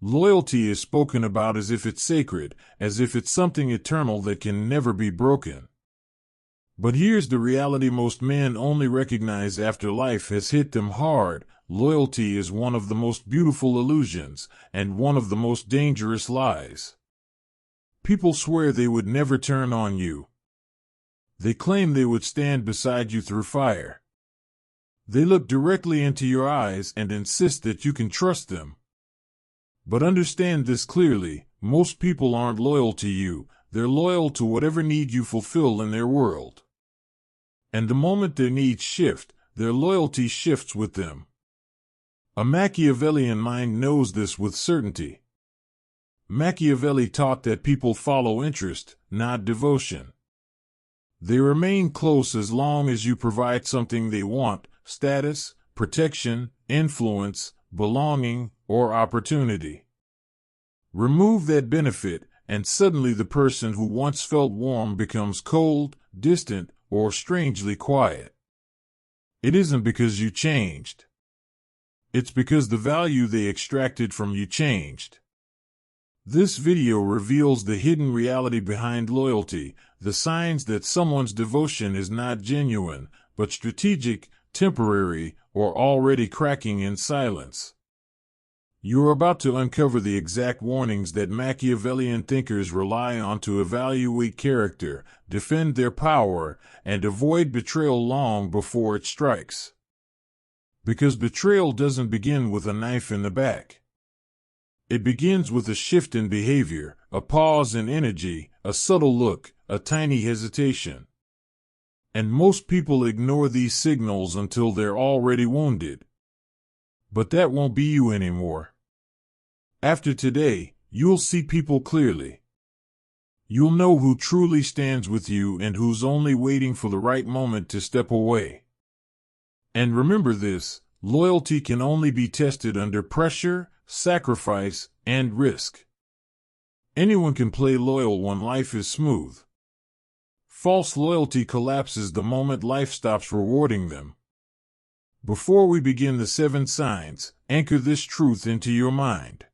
Loyalty is spoken about as if it's sacred, as if it's something eternal that can never be broken. But here's the reality most men only recognize after life has hit them hard. Loyalty is one of the most beautiful illusions, and one of the most dangerous lies. People swear they would never turn on you. They claim they would stand beside you through fire. They look directly into your eyes and insist that you can trust them. But understand this clearly, most people aren't loyal to you, they're loyal to whatever need you fulfill in their world. And the moment their needs shift, their loyalty shifts with them. A Machiavellian mind knows this with certainty. Machiavelli taught that people follow interest, not devotion. They remain close as long as you provide something they want: status, protection, influence, belonging, or opportunity. Remove that benefit, and suddenly the person who once felt warm becomes cold, distant, or strangely quiet. It isn't because you changed. It's because the value they extracted from you changed. This video reveals the hidden reality behind loyalty, the signs that someone's devotion is not genuine, but strategic, temporary, or already cracking in silence. You're about to uncover the exact warnings that Machiavellian thinkers rely on to evaluate character, defend their power, and avoid betrayal long before it strikes. Because betrayal doesn't begin with a knife in the back. It begins with a shift in behavior, a pause in energy, a subtle look, a tiny hesitation. And most people ignore these signals until they're already wounded. But that won't be you anymore. After today, you'll see people clearly. You'll know who truly stands with you and who's only waiting for the right moment to step away. And remember this, loyalty can only be tested under pressure, sacrifice, and risk. Anyone can play loyal when life is smooth. False loyalty collapses the moment life stops rewarding them. Before we begin the 7 signs, anchor this truth into your mind.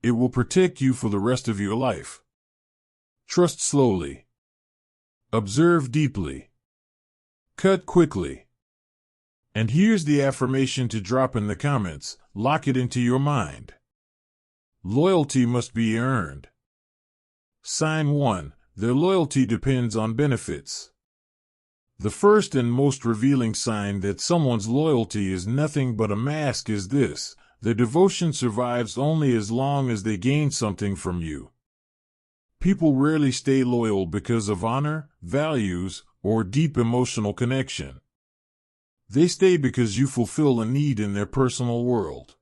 It will protect you for the rest of your life. Trust slowly. Observe deeply. Cut quickly. And here's the affirmation to drop in the comments. Lock it into your mind. Loyalty must be earned. Sign 1. Their loyalty depends on benefits. The first and most revealing sign that someone's loyalty is nothing but a mask is this: their devotion survives only as long as they gain something from you. People rarely stay loyal because of honor, values, or deep emotional connection. They stay because you fulfill a need in their personal world.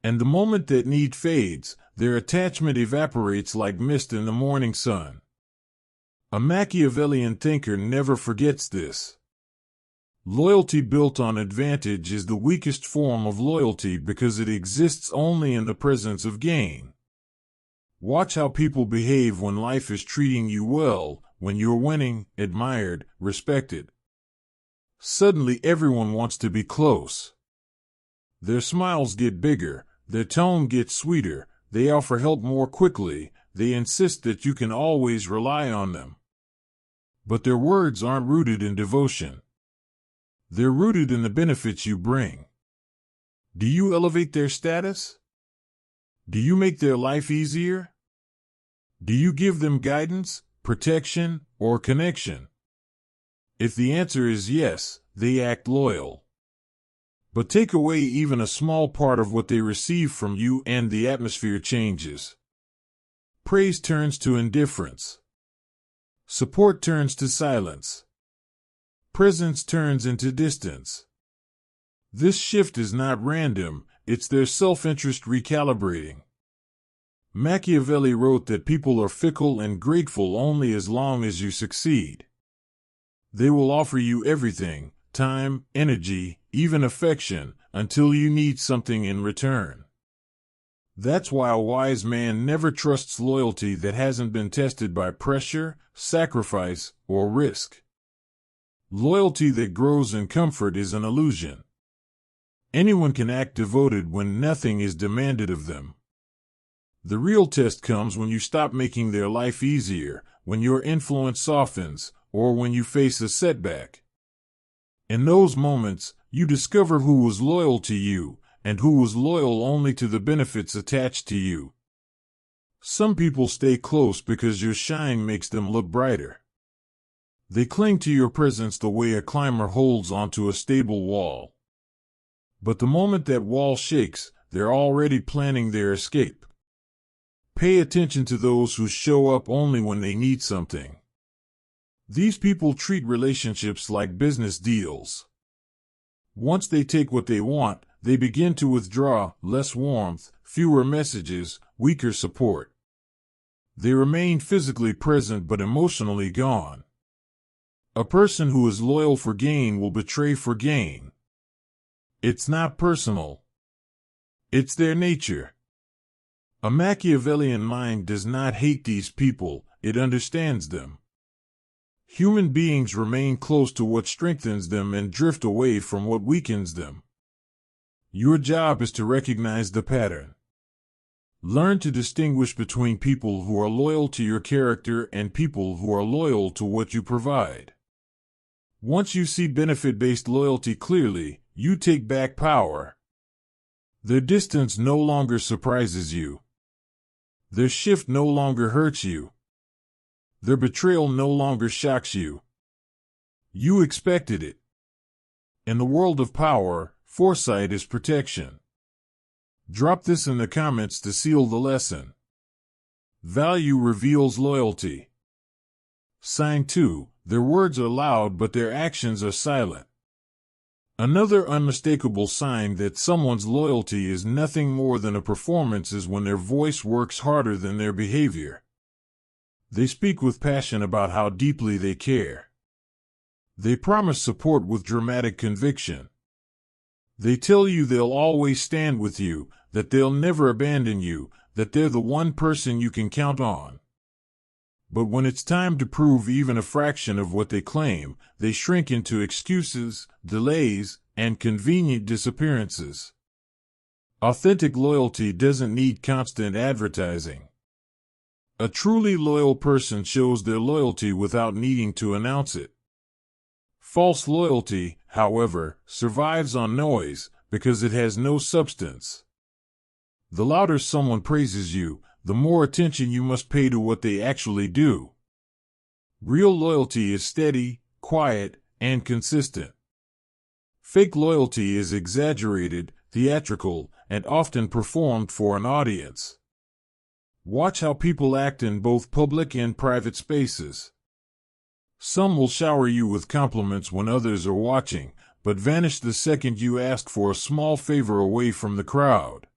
And the moment that need fades, their attachment evaporates like mist in the morning sun. A Machiavellian thinker never forgets this. Loyalty built on advantage is the weakest form of loyalty because it exists only in the presence of gain. Watch how people behave when life is treating you well, when you're winning, admired, respected. Suddenly everyone wants to be close. Their smiles get bigger, their tone gets sweeter, they offer help more quickly, they insist that you can always rely on them. But their words aren't rooted in devotion. They're rooted in the benefits you bring. Do you elevate their status? Do you make their life easier? Do you give them guidance, protection, or connection? If the answer is yes, they act loyal. But take away even a small part of what they receive from you and the atmosphere changes. Praise turns to indifference. Support turns to silence. Presence turns into distance. This shift is not random, it's their self-interest recalibrating. Machiavelli wrote that people are fickle and grateful only as long as you succeed. They will offer you everything, time, energy, even affection, until you need something in return. That's why a wise man never trusts loyalty that hasn't been tested by pressure, sacrifice, or risk. Loyalty that grows in comfort is an illusion. Anyone can act devoted when nothing is demanded of them. The real test comes when you stop making their life easier, when your influence softens, or when you face a setback. In those moments, you discover who was loyal to you, and who was loyal only to the benefits attached to you. Some people stay close because your shine makes them look brighter. They cling to your presence the way a climber holds onto a stable wall. But the moment that wall shakes, they're already planning their escape. Pay attention to those who show up only when they need something. These people treat relationships like business deals. Once they take what they want, they begin to withdraw, less warmth, fewer messages, weaker support. They remain physically present but emotionally gone. A person who is loyal for gain will betray for gain. It's not personal. It's their nature. A Machiavellian mind does not hate these people, it understands them. Human beings remain close to what strengthens them and drift away from what weakens them. Your job is to recognize the pattern. Learn to distinguish between people who are loyal to your character and people who are loyal to what you provide. Once you see benefit-based loyalty clearly, you take back power. Their distance no longer surprises you. Their shift no longer hurts you. Their betrayal no longer shocks you. You expected it. In the world of power, foresight is protection. Drop this in the comments to seal the lesson. Value reveals loyalty. Sign 2. Their words are loud but their actions are silent. Another unmistakable sign that someone's loyalty is nothing more than a performance is when their voice works harder than their behavior. They speak with passion about how deeply they care. They promise support with dramatic conviction. They tell you they'll always stand with you, that they'll never abandon you, that they're the one person you can count on. But when it's time to prove even a fraction of what they claim, they shrink into excuses, delays, and convenient disappearances. Authentic loyalty doesn't need constant advertising. A truly loyal person shows their loyalty without needing to announce it. False loyalty, however, survives on noise because it has no substance. The louder someone praises you, the more attention you must pay to what they actually do. Real loyalty is steady, quiet, and consistent. Fake loyalty is exaggerated, theatrical, and often performed for an audience. Watch how people act in both public and private spaces. Some will shower you with compliments when others are watching, but vanish the second you ask for a small favor away from the crowd.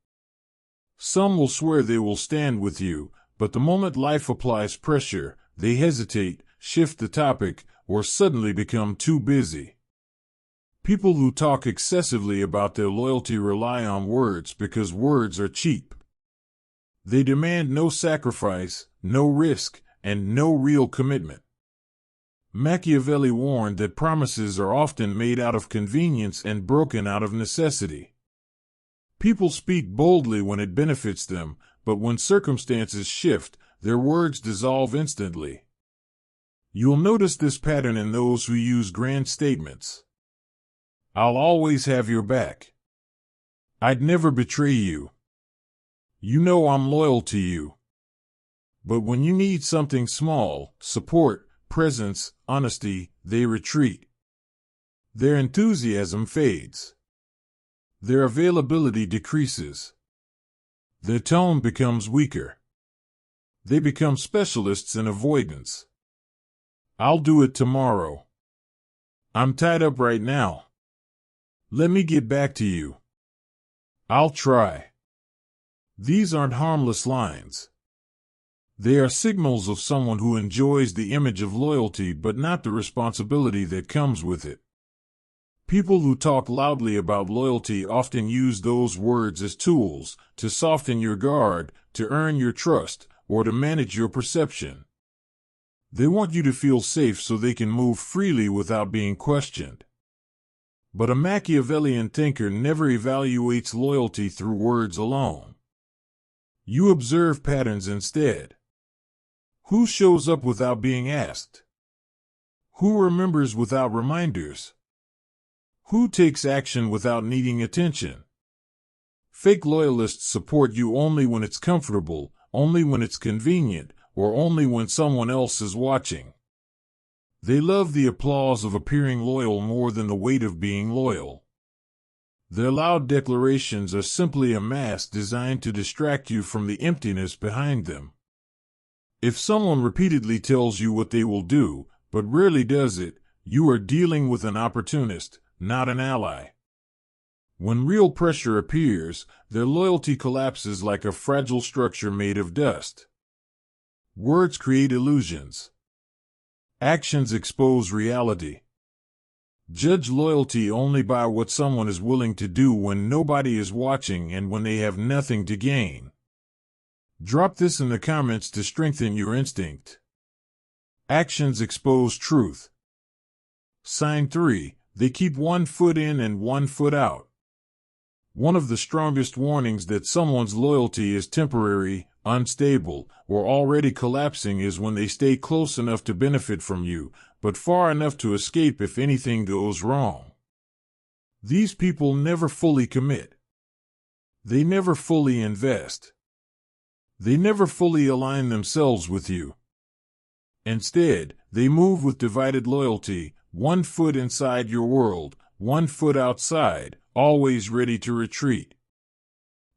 Some will swear they will stand with you, but the moment life applies pressure, they hesitate, shift the topic, or suddenly become too busy. People who talk excessively about their loyalty rely on words because words are cheap. They demand no sacrifice, no risk, and no real commitment. Machiavelli warned that promises are often made out of convenience and broken out of necessity. People speak boldly when it benefits them, but when circumstances shift, their words dissolve instantly. You'll notice this pattern in those who use grand statements. I'll always have your back. I'd never betray you. You know I'm loyal to you. But when you need something small, support, presence, honesty, they retreat. Their enthusiasm fades. Their availability decreases. Their tone becomes weaker. They become specialists in avoidance. I'll do it tomorrow. I'm tied up right now. Let me get back to you. I'll try. These aren't harmless lines. They are signals of someone who enjoys the image of loyalty but not the responsibility that comes with it. People who talk loudly about loyalty often use those words as tools to soften your guard, to earn your trust, or to manage your perception. They want you to feel safe so they can move freely without being questioned. But a Machiavellian thinker never evaluates loyalty through words alone. You observe patterns instead. Who shows up without being asked? Who remembers without reminders? Who takes action without needing attention? Fake loyalists support you only when it's comfortable, only when it's convenient, or only when someone else is watching. They love the applause of appearing loyal more than the weight of being loyal. Their loud declarations are simply a mask designed to distract you from the emptiness behind them. If someone repeatedly tells you what they will do, but rarely does it, you are dealing with an opportunist, not an ally. When real pressure appears, their loyalty collapses like a fragile structure made of dust. Words create illusions. Actions expose reality. Judge loyalty only by what someone is willing to do when nobody is watching and when they have nothing to gain. Drop this in the comments to strengthen your instinct. Actions expose truth. Sign 3. They keep one foot in and one foot out. One of the strongest warnings that someone's loyalty is temporary, unstable, or already collapsing is when they stay close enough to benefit from you, but far enough to escape if anything goes wrong. These people never fully commit. They never fully invest. They never fully align themselves with you. Instead, they move with divided loyalty, one foot inside your world, one foot outside, always ready to retreat.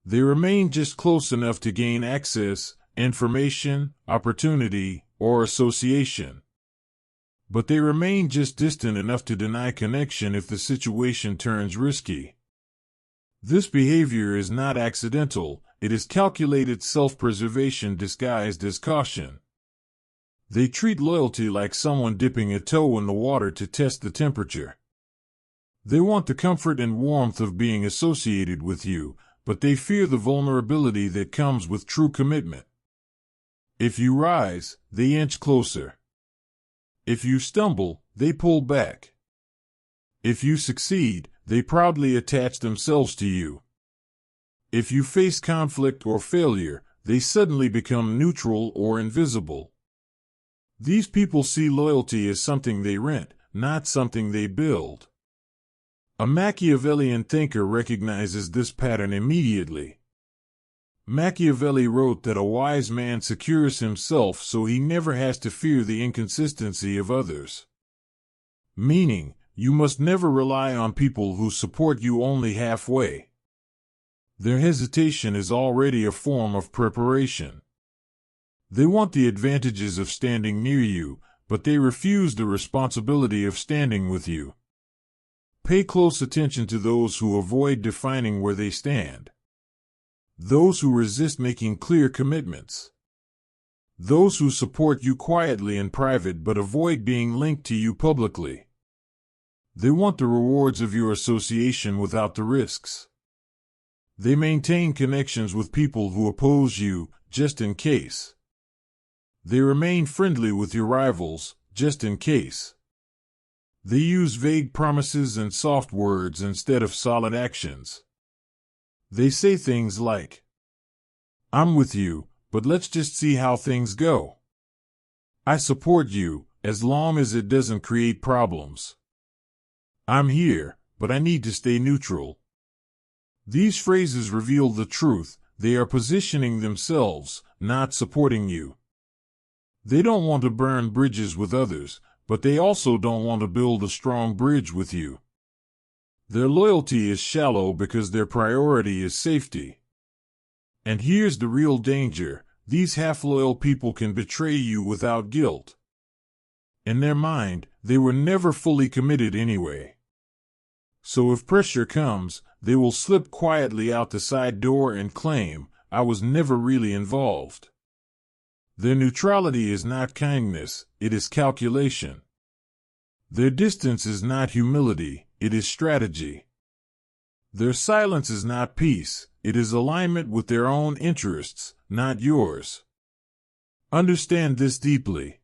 They remain just close enough to gain access, information, opportunity, or association. But they remain just distant enough to deny connection if the situation turns risky. This behavior is not accidental, it is calculated self-preservation disguised as caution. They treat loyalty like someone dipping a toe in the water to test the temperature. They want the comfort and warmth of being associated with you, but they fear the vulnerability that comes with true commitment. If you rise, they inch closer. If you stumble, they pull back. If you succeed, they proudly attach themselves to you. If you face conflict or failure, they suddenly become neutral or invisible. These people see loyalty as something they rent, not something they build. A Machiavellian thinker recognizes this pattern immediately. Machiavelli wrote that a wise man secures himself so he never has to fear the inconsistency of others. Meaning, you must never rely on people who support you only halfway. Their hesitation is already a form of preparation. They want the advantages of standing near you, but they refuse the responsibility of standing with you. Pay close attention to those who avoid defining where they stand. Those who resist making clear commitments. Those who support you quietly in private but avoid being linked to you publicly. They want the rewards of your association without the risks. They maintain connections with people who oppose you, just in case. They remain friendly with your rivals, just in case. They use vague promises and soft words instead of solid actions. They say things like, "I'm with you, but let's just see how things go. I support you, as long as it doesn't create problems. I'm here, but I need to stay neutral." These phrases reveal the truth: they are positioning themselves, not supporting you. They don't want to burn bridges with others, but they also don't want to build a strong bridge with you. Their loyalty is shallow because their priority is safety. And here's the real danger: these half-loyal people can betray you without guilt. In their mind, they were never fully committed anyway. So if pressure comes, they will slip quietly out the side door and claim, "I was never really involved." Their neutrality is not kindness, it is calculation. Their distance is not humility, it is strategy. Their silence is not peace, it is alignment with their own interests, not yours. Understand this deeply.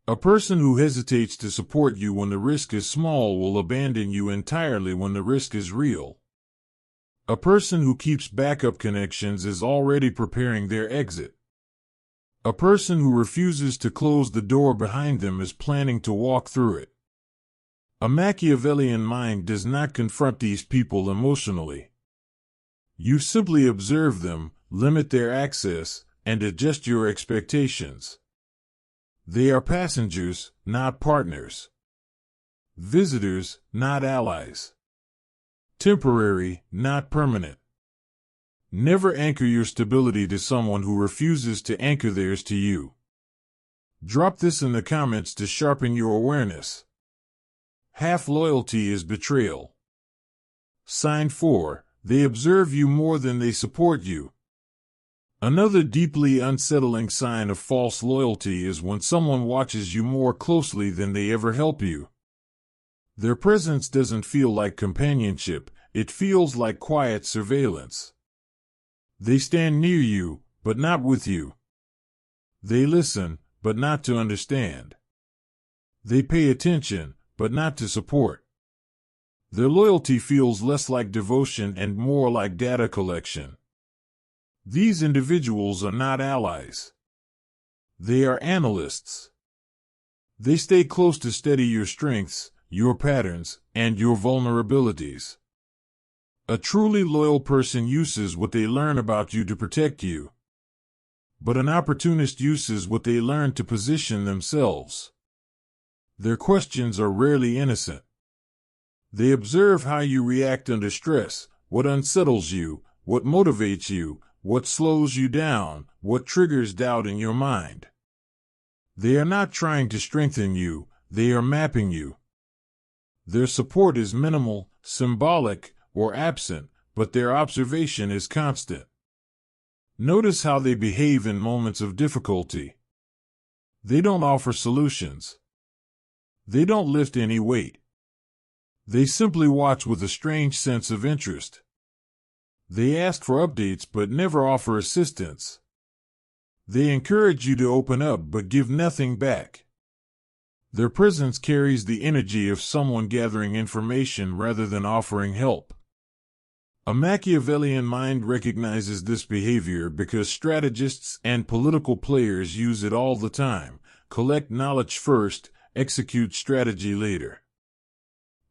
A person who hesitates to support you when the risk is small will abandon you entirely when the risk is real. A person who keeps backup connections is already preparing their exit. A person who refuses to close the door behind them is planning to walk through it. A Machiavellian mind does not confront these people emotionally. You simply observe them, limit their access, and adjust your expectations. They are passengers, not partners. Visitors, not allies. Temporary, not permanent. Never anchor your stability to someone who refuses to anchor theirs to you. Drop this in the comments to sharpen your awareness. Half loyalty is betrayal. Sign 4. They observe you more than they support you. Another deeply unsettling sign of false loyalty is when someone watches you more closely than they ever help you. Their presence doesn't feel like companionship, it feels like quiet surveillance. They stand near you, but not with you. They listen, but not to understand. They pay attention, but not to support. Their loyalty feels less like devotion and more like data collection. These individuals are not allies. They are analysts. They stay close to study your strengths, your patterns, and your vulnerabilities. A truly loyal person uses what they learn about you to protect you. But an opportunist uses what they learn to position themselves. Their questions are rarely innocent. They observe how you react under stress, what unsettles you, what motivates you, what slows you down, what triggers doubt in your mind. They are not trying to strengthen you, they are mapping you. Their support is minimal, symbolic, or absent, but their observation is constant. Notice how they behave in moments of difficulty. They don't offer solutions. They don't lift any weight. They simply watch with a strange sense of interest. They ask for updates but never offer assistance. They encourage you to open up but give nothing back. Their presence carries the energy of someone gathering information rather than offering help. A Machiavellian mind recognizes this behavior because strategists and political players use it all the time. Collect knowledge first, execute strategy later.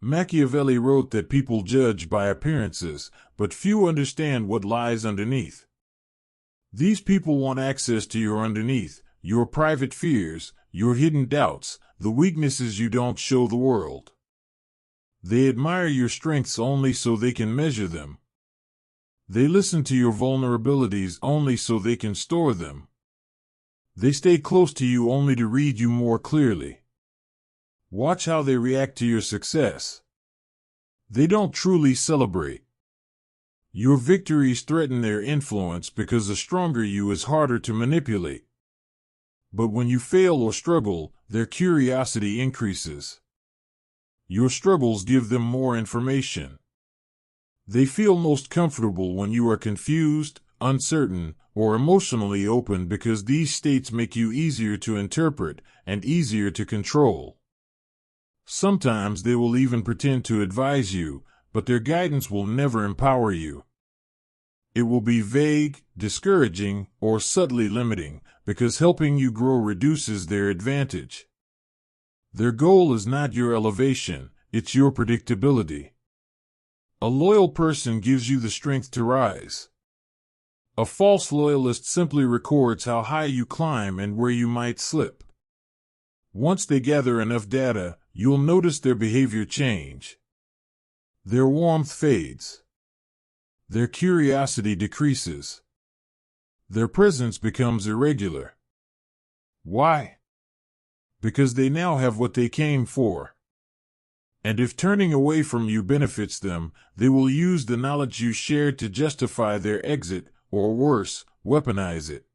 Machiavelli wrote that people judge by appearances, but few understand what lies underneath. These people want access to your underneath, your private fears, your hidden doubts, the weaknesses you don't show the world. They admire your strengths only so they can measure them. They listen to your vulnerabilities only so they can store them. They stay close to you only to read you more clearly. Watch how they react to your success. They don't truly celebrate. Your victories threaten their influence because a stronger you is harder to manipulate. But when you fail or struggle, their curiosity increases. Your struggles give them more information. They feel most comfortable when you are confused, uncertain, or emotionally open because these states make you easier to interpret and easier to control. Sometimes they will even pretend to advise you, but their guidance will never empower you. It will be vague, discouraging, or subtly limiting, because helping you grow reduces their advantage. Their goal is not your elevation, it's your predictability. A loyal person gives you the strength to rise. A false loyalist simply records how high you climb and where you might slip. Once they gather enough data, you'll notice their behavior change. Their warmth fades. Their curiosity decreases. Their presence becomes irregular. Why? Because they now have what they came for. And if turning away from you benefits them, they will use the knowledge you shared to justify their exit, or worse, weaponize it.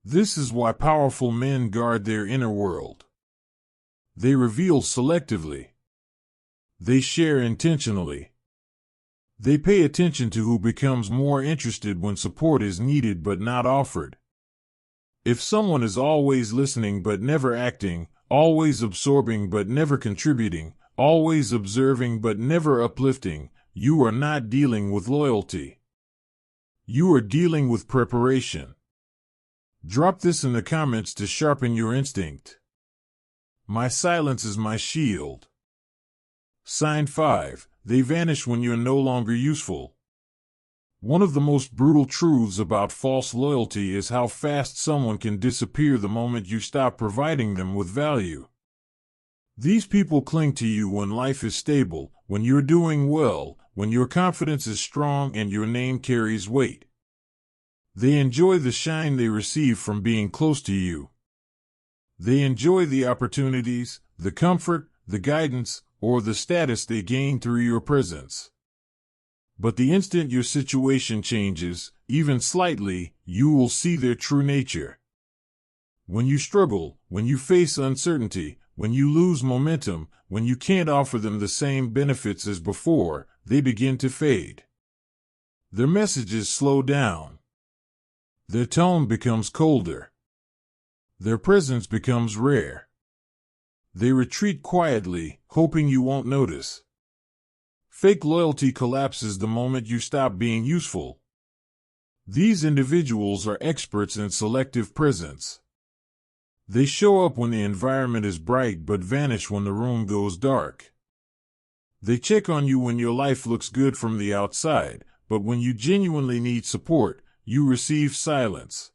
This is why powerful men guard their inner world. They reveal selectively. They share intentionally. They pay attention to who becomes more interested when support is needed but not offered. If someone is always listening but never acting, always absorbing but never contributing, always observing but never uplifting, you are not dealing with loyalty. You are dealing with preparation. Drop this in the comments to sharpen your instinct. My silence is my shield. Sign 5. They vanish when you're no longer useful. One of the most brutal truths about false loyalty is how fast someone can disappear the moment you stop providing them with value. These people cling to you when life is stable, when you're doing well, when your confidence is strong and your name carries weight. They enjoy the shine they receive from being close to you. They enjoy the opportunities, the comfort, the guidance, or the status they gain through your presence. But the instant your situation changes, even slightly, you will see their true nature. When you struggle, when you face uncertainty, when you lose momentum, when you can't offer them the same benefits as before, they begin to fade. Their messages slow down. Their tone becomes colder. Their presence becomes rare. They retreat quietly, hoping you won't notice. Fake loyalty collapses the moment you stop being useful. These individuals are experts in selective presence. They show up when the environment is bright but vanish when the room goes dark. They check on you when your life looks good from the outside, but when you genuinely need support, you receive silence.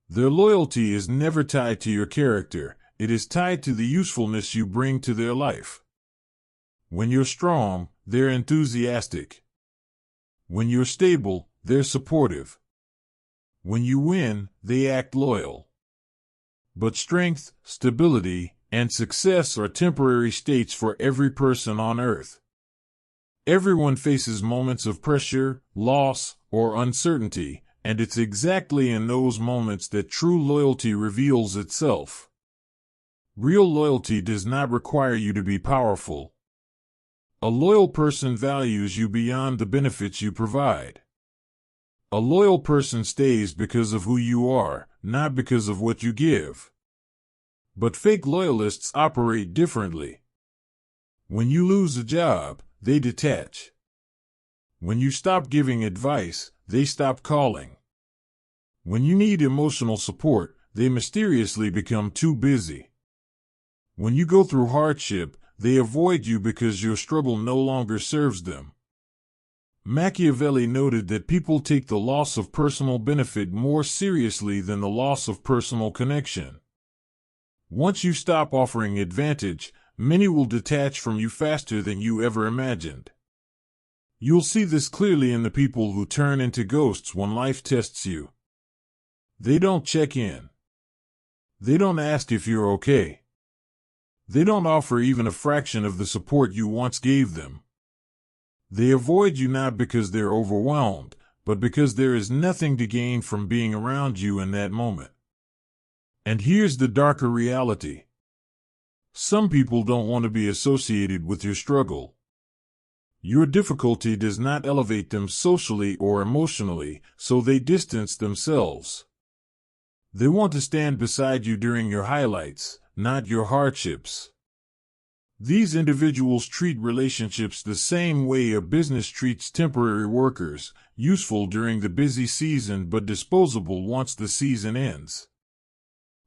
Their loyalty is never tied to your character, it is tied to the usefulness you bring to their life. When you're strong, they're enthusiastic. When you're stable, they're supportive. When you win, they act loyal. But strength, stability, and success are temporary states for every person on earth. Everyone faces moments of pressure, loss, or uncertainty, and it's exactly in those moments that true loyalty reveals itself. Real loyalty does not require you to be powerful. A loyal person values you beyond the benefits you provide. A loyal person stays because of who you are, not because of what you give. But fake loyalists operate differently. When you lose a job, they detach. When you stop giving advice, they stop calling. When you need emotional support, they mysteriously become too busy. When you go through hardship, they avoid you because your struggle no longer serves them. Machiavelli noted that people take the loss of personal benefit more seriously than the loss of personal connection. Once you stop offering advantage, many will detach from you faster than you ever imagined. You'll see this clearly in the people who turn into ghosts when life tests you. They don't check in. They don't ask if you're okay. They don't offer even a fraction of the support you once gave them. They avoid you not because they're overwhelmed, but because there is nothing to gain from being around you in that moment. And here's the darker reality. Some people don't want to be associated with your struggle. Your difficulty does not elevate them socially or emotionally, so they distance themselves. They want to stand beside you during your highlights, not your hardships. These individuals treat relationships the same way a business treats temporary workers, useful during the busy season but disposable once the season ends.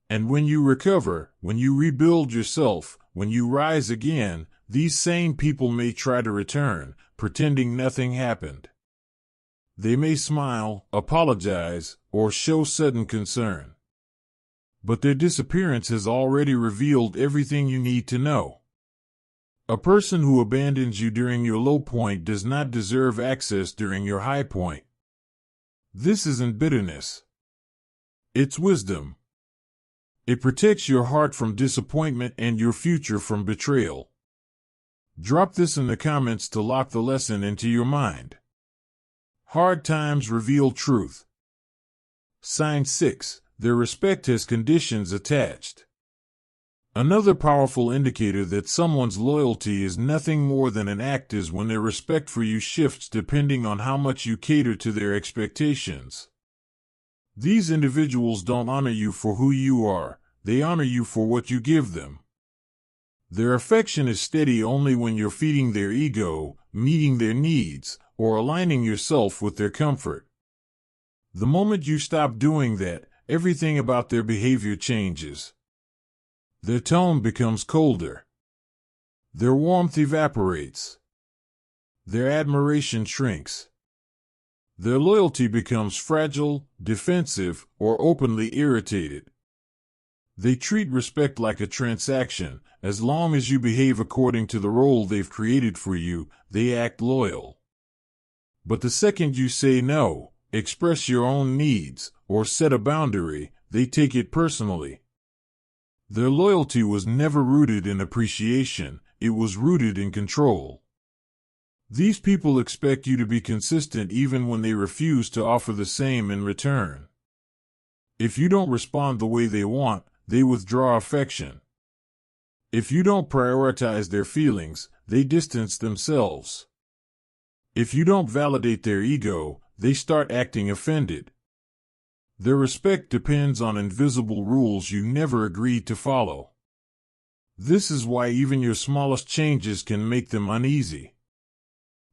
And when you recover, when you rebuild yourself, when you rise again, these same people may try to return, pretending nothing happened. They may smile, apologize, or show sudden concern. But their disappearance has already revealed everything you need to know. A person who abandons you during your low point does not deserve access during your high point. This isn't bitterness. It's wisdom. It protects your heart from disappointment and your future from betrayal. Drop this in the comments to lock the lesson into your mind. Hard times reveal truth. Sign 6. Their respect has conditions attached. Another powerful indicator that someone's loyalty is nothing more than an act is when their respect for you shifts depending on how much you cater to their expectations. These individuals don't honor you for who you are, they honor you for what you give them. Their affection is steady only when you're feeding their ego, meeting their needs, or aligning yourself with their comfort. The moment you stop doing that, everything about their behavior changes. Their tone becomes colder. Their warmth evaporates. Their admiration shrinks. Their loyalty becomes fragile, defensive, or openly irritated. They treat respect like a transaction. As long as you behave according to the role they've created for you, they act loyal. But the second you say no, express your own needs, or set a boundary, they take it personally. Their loyalty was never rooted in appreciation, it was rooted in control. These people expect you to be consistent even when they refuse to offer the same in return. If you don't respond the way they want, they withdraw affection. If you don't prioritize their feelings, they distance themselves. If you don't validate their ego, they start acting offended. Their respect depends on invisible rules you never agreed to follow. This is why even your smallest changes can make them uneasy.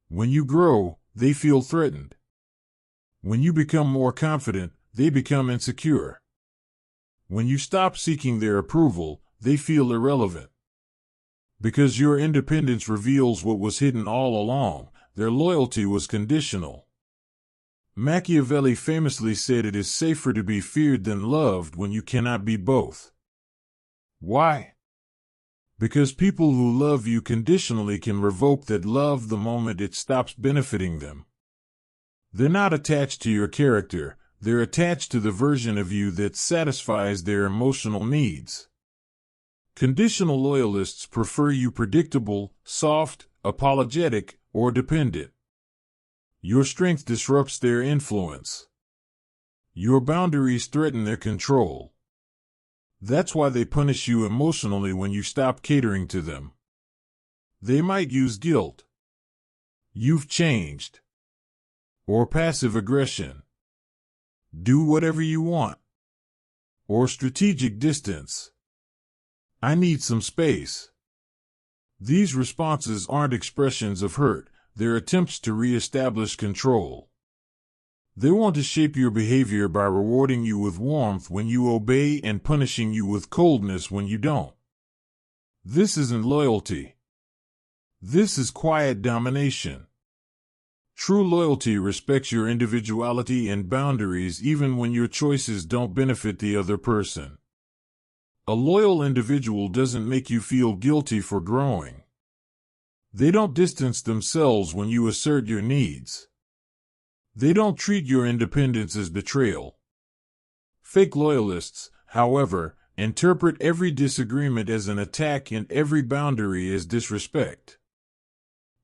When you grow, they feel threatened. When you become more confident, they become insecure. When you stop seeking their approval, they feel irrelevant. Because your independence reveals what was hidden all along, their loyalty was conditional. Machiavelli famously said it is safer to be feared than loved when you cannot be both. Why? Because people who love you conditionally can revoke that love the moment it stops benefiting them. They're not attached to your character, they're attached to the version of you that satisfies their emotional needs. Conditional loyalists prefer you predictable, soft, apologetic, or dependent. Your strength disrupts their influence. Your boundaries threaten their control. That's why they punish you emotionally when you stop catering to them. They might use guilt. You've changed. Or passive aggression. Do whatever you want. Or strategic distance. I need some space. These responses aren't expressions of hurt, they're attempts to re-establish control. They want to shape your behavior by rewarding you with warmth when you obey and punishing you with coldness when you don't. This isn't loyalty. This is quiet domination. True loyalty respects your individuality and boundaries even when your choices don't benefit the other person. A loyal individual doesn't make you feel guilty for growing. They don't distance themselves when you assert your needs. They don't treat your independence as betrayal. Fake loyalists, however, interpret every disagreement as an attack and every boundary as disrespect.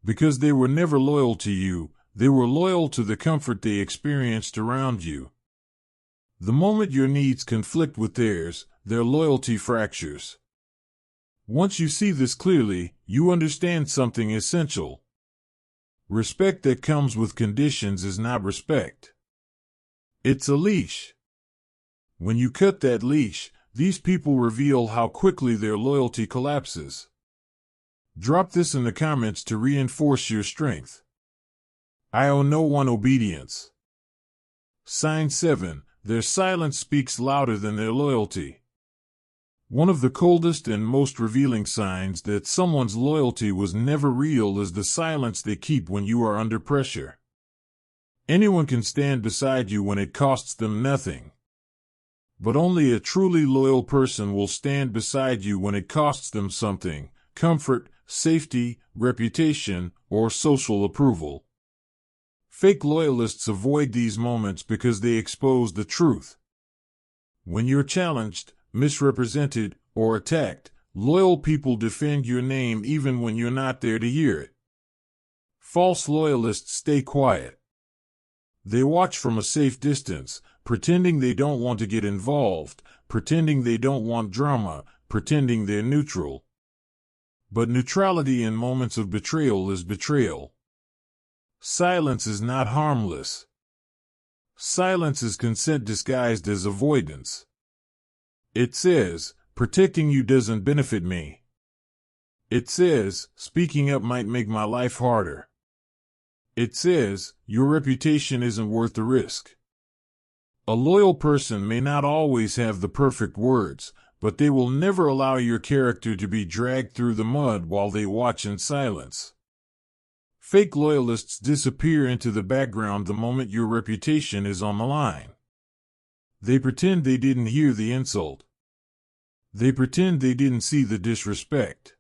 Because they were never loyal to you, they were loyal to the comfort they experienced around you. The moment your needs conflict with theirs, their loyalty fractures. Once you see this clearly, you understand something essential. Respect that comes with conditions is not respect. It's a leash. When you cut that leash, these people reveal how quickly their loyalty collapses. Drop this in the comments to reinforce your strength. I owe no one obedience. Sign 7. Their silence speaks louder than their loyalty. One of the coldest and most revealing signs that someone's loyalty was never real is the silence they keep when you are under pressure. Anyone can stand beside you when it costs them nothing. But only a truly loyal person will stand beside you when it costs them something: comfort, safety, reputation, or social approval. Fake loyalists avoid these moments because they expose the truth. When you're challenged, misrepresented, or attacked, loyal people defend your name even when you're not there to hear it. False loyalists stay quiet. They watch from a safe distance, pretending they don't want to get involved, pretending they don't want drama, pretending they're neutral. But neutrality in moments of betrayal is betrayal. Silence is not harmless. Silence is consent disguised as avoidance. It says, protecting you doesn't benefit me. It says, speaking up might make my life harder. It says, your reputation isn't worth the risk. A loyal person may not always have the perfect words, but they will never allow your character to be dragged through the mud while they watch in silence. Fake loyalists disappear into the background the moment your reputation is on the line. They pretend they didn't hear the insult. They pretend they didn't see the disrespect.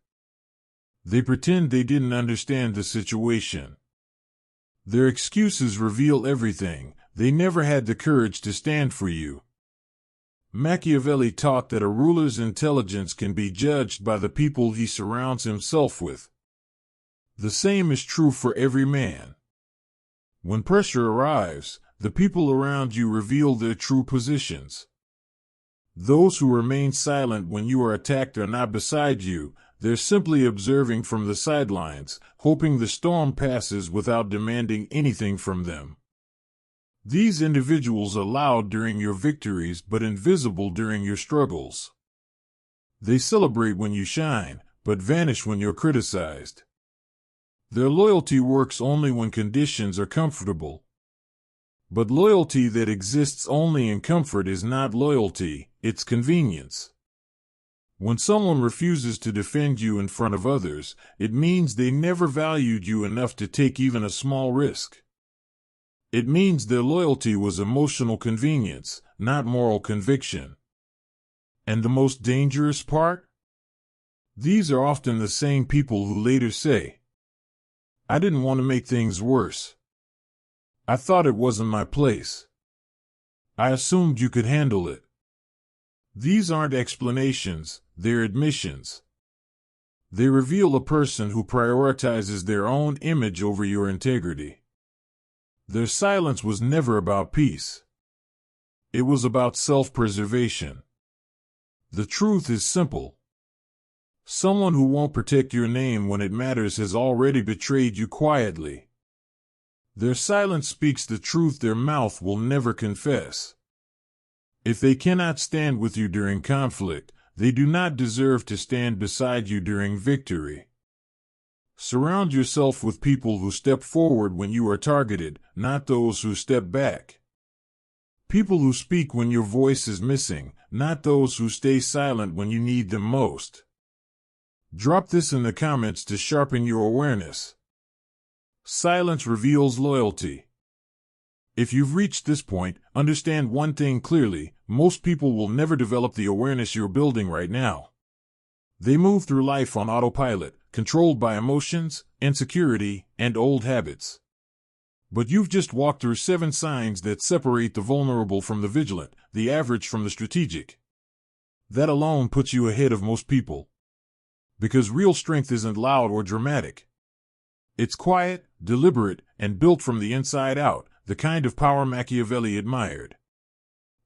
They pretend they didn't understand the situation. Their excuses reveal everything. They never had the courage to stand for you. Machiavelli taught that a ruler's intelligence can be judged by the people he surrounds himself with. The same is true for every man. When pressure arrives, the people around you reveal their true positions. Those who remain silent when you are attacked are not beside you. They're simply observing from the sidelines, hoping the storm passes without demanding anything from them. These individuals are loud during your victories but invisible during your struggles. They celebrate when you shine, but vanish when you're criticized. Their loyalty works only when conditions are comfortable. But loyalty that exists only in comfort is not loyalty, it's convenience. When someone refuses to defend you in front of others, it means they never valued you enough to take even a small risk. It means their loyalty was emotional convenience, not moral conviction. And the most dangerous part? These are often the same people who later say, I didn't want to make things worse. I thought it wasn't my place. I assumed you could handle it. These aren't explanations, they're admissions. They reveal a person who prioritizes their own image over your integrity. Their silence was never about peace. It was about self-preservation. The truth is simple. Someone who won't protect your name when it matters has already betrayed you quietly. Their silence speaks the truth their mouth will never confess. If they cannot stand with you during conflict, they do not deserve to stand beside you during victory. Surround yourself with people who step forward when you are targeted, not those who step back. People who speak when your voice is missing, not those who stay silent when you need them most. Drop this in the comments to sharpen your awareness. Silence reveals loyalty. If you've reached this point, understand one thing clearly: most people will never develop the awareness you're building right now. They move through life on autopilot, controlled by emotions, insecurity, and old habits. But you've just walked through 7 signs that separate the vulnerable from the vigilant, the average from the strategic. That alone puts you ahead of most people. Because real strength isn't loud or dramatic. It's quiet, deliberate, and built from the inside out, the kind of power Machiavelli admired.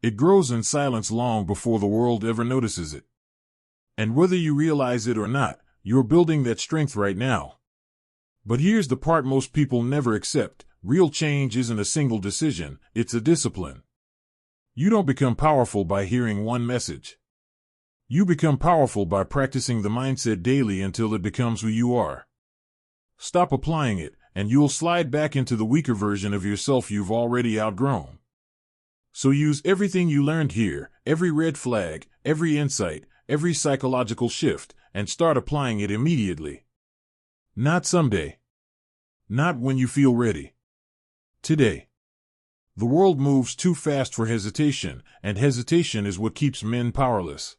It grows in silence long before the world ever notices it. And whether you realize it or not, you're building that strength right now. But here's the part most people never accept: real change isn't a single decision, it's a discipline. You don't become powerful by hearing one message. You become powerful by practicing the mindset daily until it becomes who you are. Stop applying it, and you'll slide back into the weaker version of yourself you've already outgrown. So use everything you learned here, every red flag, every insight, every psychological shift, and start applying it immediately. Not someday. Not when you feel ready. Today. The world moves too fast for hesitation, and hesitation is what keeps men powerless.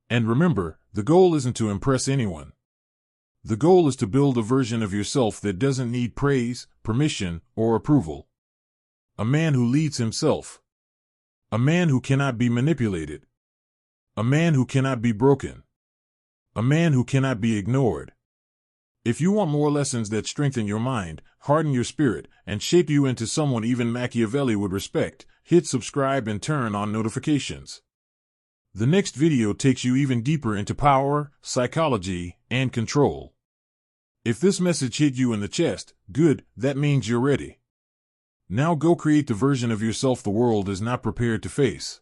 And remember, the goal isn't to impress anyone. The goal is to build a version of yourself that doesn't need praise, permission, or approval. A man who leads himself. A man who cannot be manipulated. A man who cannot be broken. A man who cannot be ignored. If you want more lessons that strengthen your mind, harden your spirit, and shape you into someone even Machiavelli would respect, hit subscribe and turn on notifications. The next video takes you even deeper into power, psychology, and control. If this message hit you in the chest, good, that means you're ready. Now go create the version of yourself the world is not prepared to face.